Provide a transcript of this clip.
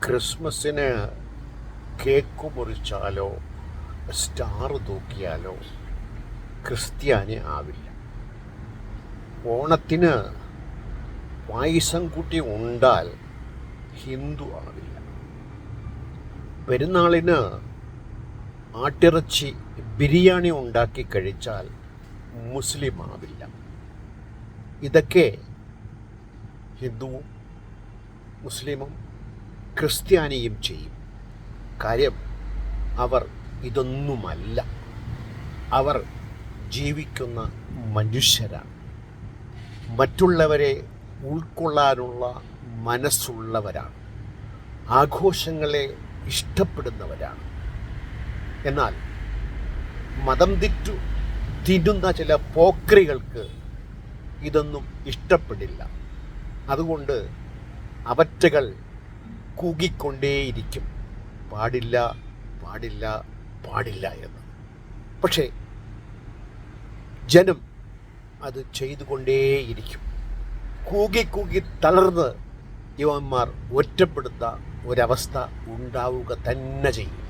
ക്രിസ്മസിന് cake മുറിച്ചാലോ star തൂക്കിയാലോ ക്രിസ്ത്യാനി ആവില്ല. ഓണത്തിന് പായസം കൂട്ടി ഉണ്ടാൽ ഹിന്ദു ആവില്ല. പെരുന്നാളിന് ആട്ടിറച്ചി ബിരിയാണി ഉണ്ടാക്കി കഴിച്ചാൽ മുസ്ലിം ആവില്ല. ഇതൊക്കെ ഹിന്ദുവും മുസ്ലിമും ക്രിസ്ത്യാനിയും ചെയ്യും. കാര്യം അവർ ഇതൊന്നുമല്ല. അവർ ജീവിക്കുന്ന മനുഷ്യരാണ്. മറ്റുള്ളവരെ ഉൾക്കൊള്ളാനുള്ള മനസ്സുള്ളവരാണ്. ആഘോഷങ്ങളെ ഇഷ്ടപ്പെടുന്നവരാണ്. എന്നാൽ മതം തിന്നുന്ന ചില പോക്രികൾക്ക് ഇതൊന്നും ഇഷ്ടപ്പെടില്ല. അതുകൊണ്ട് അവറ്റകൾ കൂകിക്കൊണ്ടേയിരിക്കും, പാടില്ല പാടില്ല പാടില്ല എന്ന്. പക്ഷേ ജനം അത് ചെയ്തുകൊണ്ടേയിരിക്കും. കൂകി തളർന്ന് യുവന്മാർ ഒറ്റപ്പെടുന്ന ഒരവസ്ഥ ഉണ്ടാവുക തന്നെ ചെയ്യും.